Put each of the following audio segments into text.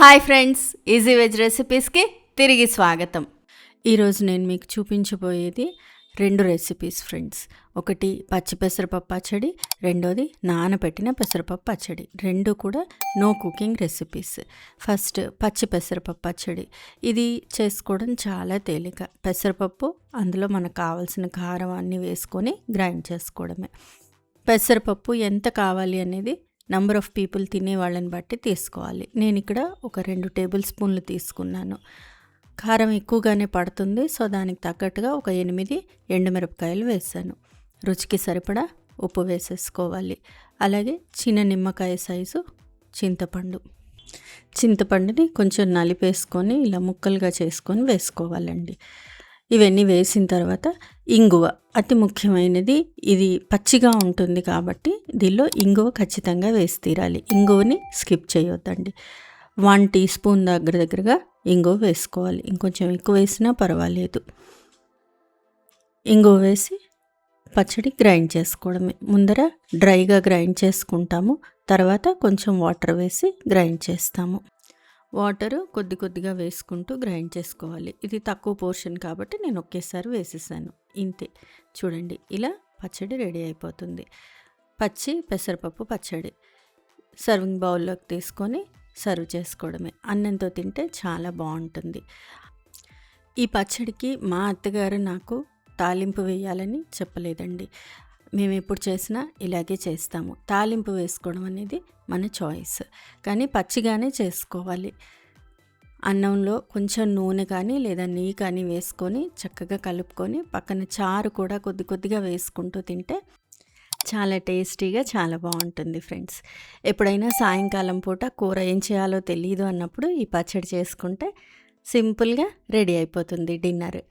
Hi friends, easy veg రెసిపీస్కి తిరిగి స్వాగతం. ఈరోజు నేను మీకు చూపించబోయేది 2 రెసిపీస్ ఫ్రెండ్స్. ఒకటి పచ్చి పెసరపప్పు పచ్చడి, రెండోది నానబెట్టిన పెసరపప్పు పచ్చడి. రెండు కూడా నో కుకింగ్ రెసిపీస్. ఫస్ట్ పచ్చి పెసరపప్పు పచ్చడి. ఇది చేసుకోవడం చాలా తేలిక. పెసరపప్పు, అందులో మనకు కావాల్సిన కారం అన్నీ వేసుకొని గ్రైండ్ చేసుకోవడమే. పెసరపప్పు ఎంత కావాలి అనేది నంబర్ ఆఫ్ పీపుల్ తినే వాళ్ళని బట్టి తీసుకోవాలి. నేను ఇక్కడ ఒక 2 టేబుల్ స్పూన్లు తీసుకున్నాను. కారం ఎక్కువగానే పడుతుంది, సో దానికి తగ్గట్టుగా ఒక 8 ఎండుమిరపకాయలు వేసాను. రుచికి సరిపడా ఉప్పు వేసేసుకోవాలి. అలాగే చిన్న నిమ్మకాయ సైజు చింతపండుని కొంచెం నలిపేసుకొని ఇలా ముక్కలుగా చేసుకొని వేసుకోవాలండి. ఇవన్నీ వేసిన తర్వాత ఇంగువ అతి ముఖ్యమైనది. ఇది పచ్చిగా ఉంటుంది కాబట్టి దీనిలో ఇంగువ ఖచ్చితంగా వేసి తీరాలి. ఇంగువని స్కిప్ చేయొద్దండి. 1 టీ స్పూన్ దగ్గరగా ఇంగువ వేసుకోవాలి. ఇంకొంచెం ఎక్కువ వేసినా పర్వాలేదు. ఇంగువ వేసి పచ్చడి గ్రైండ్ చేసుకోవడమే. ముందర డ్రైగా గ్రైండ్ చేసుకుంటాము, తర్వాత కొంచెం వాటర్ వేసి గ్రైండ్ చేస్తాము. వాటరు కొద్దిగా వేసుకుంటూ గ్రైండ్ చేసుకోవాలి. ఇది తక్కువ పోర్షన్ కాబట్టి నేను ఒకేసారి వేసేసాను. ఇంతే, చూడండి ఇలా పచ్చడి రెడీ అయిపోతుంది. పచ్చి పెసరపప్పు పచ్చడి సర్వింగ్ బౌల్లోకి తీసుకొని సర్వ్ చేసుకోవడమే. అన్నంతో తింటే చాలా బాగుంటుంది. ఈ పచ్చడికి మా అత్తగారు నాకు తాలింపు వేయాలని చెప్పలేదండి. మేము ఎప్పుడు చేసినా ఇలాగే చేస్తాము. తాలింపు వేసుకోవడం అనేది మన చాయిస్, కానీ పచ్చిగానే చేసుకోవాలి. అన్నంలో కొంచెం నూనె కానీ లేదా నెయ్యి కానీ వేసుకొని చక్కగా కలుపుకొని పక్కన చారు కూడా కొద్దిగా వేసుకుంటూ తింటే చాలా టేస్టీగా చాలా బాగుంటుంది ఫ్రెండ్స్. ఎప్పుడైనా సాయంకాలం పూట కూర ఏం చేయాలో తెలియదు అన్నప్పుడు ఈ పచ్చడి చేసుకుంటే సింపుల్గా రెడీ అయిపోతుంది డిన్నర్.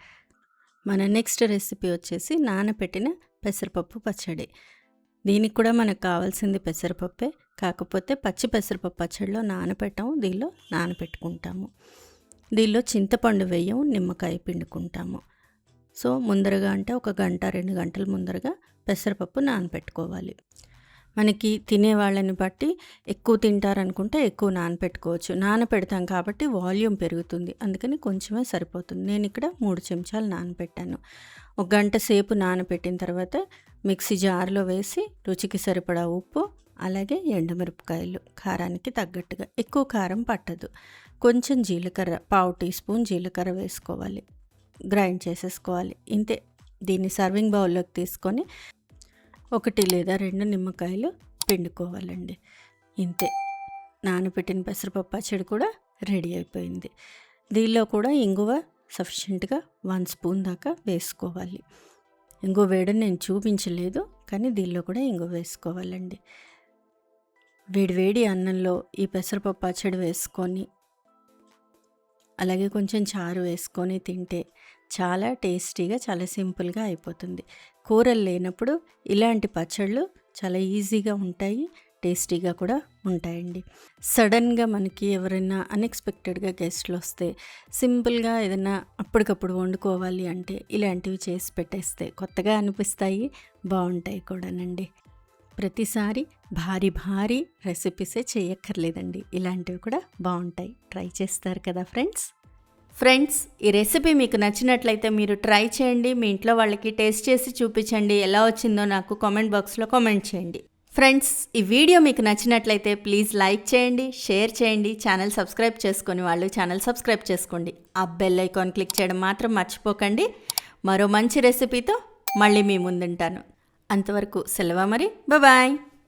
మన నెక్స్ట్ రెసిపీ వచ్చేసి నానబెట్టిన పెసరపప్పు పచ్చడి. దీనికి కూడా మనకు కావాల్సింది పెసరపప్పే, కాకపోతే పచ్చి పెసరపప్పు పచ్చడిలో నానబెట్టాము, దీనిలో నానబెట్టుకుంటాము. దీనిలో చింతపండు వేయం, నిమ్మకాయ పిండుకుంటాము. సో ముందరగా అంటే ఒక గంట 2 గంటల ముందరగా పెసరపప్పు నానబెట్టుకోవాలి. మనకి తినే వాళ్ళని బట్టి ఎక్కువ తింటారనుకుంటే ఎక్కువ నానబెట్టుకోవచ్చు. నానబెడతాం కాబట్టి వాల్యూమ్ పెరుగుతుంది, అందుకని కొంచెమే సరిపోతుంది. నేను ఇక్కడ 3 చెంచాలు నానబెట్టాను. ఒక గంట సేపు నానబెట్టిన తర్వాత మిక్సీ జార్లో వేసి రుచికి సరిపడా ఉప్పు, అలాగే ఎండుమిరపకాయలు కారానికి తగ్గట్టుగా. ఎక్కువ కారం పట్టదు. కొంచెం జీలకర్ర, 1/2 టీ స్పూన్ జీలకర్ర వేసుకోవాలి. గ్రైండ్ చేసేసుకోవాలి. ఇంతే. దీన్ని సర్వింగ్ బౌల్లోకి తీసుకొని 1 లేదా 2 నిమ్మకాయలు పిండుకోవాలండి. ఇంతే, నానబెట్టిన పెసరపప్పు పచ్చడి కూడా రెడీ అయిపోయింది. దీనిలో కూడా ఇంగువ సఫిషియెంట్గా 1 స్పూన్ దాకా వేసుకోవాలి. ఇంగువ వేయడం నేను చూపించలేదు, కానీ దీనిలో కూడా ఇంగువ వేసుకోవాలండి. వేడివేడి అన్నంలో ఈ పెసరపప్పు పచ్చడి వేసుకొని అలాగే కొంచెం చారు వేసుకొని తింటే చాలా టేస్టీగా చాలా సింపుల్గా అయిపోతుంది. కూరలు లేనప్పుడు ఇలాంటి పచ్చళ్ళు చాలా ఈజీగా ఉంటాయి, టేస్టీగా కూడా ఉంటాయండి. సడన్గా మనకి ఎవరైనా అన్ఎక్స్పెక్టెడ్గా గెస్ట్లు వస్తే సింపుల్గా ఏదైనా అప్పటికప్పుడు వండుకోవాలి అంటే ఇలాంటివి చేసి పెట్టేస్తే కొత్తగా అనిపిస్తాయి, బాగుంటాయి కూడానండి. ప్రతిసారి భారీ రెసిపీసే చేయక్కర్లేదండి, ఇలాంటివి కూడా బాగుంటాయి. ట్రై చేస్తారు కదా ఫ్రెండ్స్, ఈ రెసిపీ మీకు నచ్చినట్లయితే మీరు ట్రై చేయండి. మీ ఇంట్లో వాళ్ళకి టేస్ట్ చేసి చూపించండి. ఎలా వచ్చిందో నాకు కామెంట్ బాక్స్లో కామెంట్ చేయండి. ఫ్రెండ్స్, ఈ వీడియో మీకు నచ్చినట్లయితే ప్లీజ్ లైక్ చేయండి, షేర్ చేయండి. ఛానల్ సబ్స్క్రైబ్ చేసుకొని వాళ్ళు ఛానల్ సబ్స్క్రైబ్ చేసుకోండి. ఆ బెల్ ఐకాన్ క్లిక్ చేయడం మాత్రం మర్చిపోకండి. మరో మంచి రెసిపీతో మళ్ళీ మీ ముందుంటాను. అంతవరకు సెలవు మరి. బాయ్.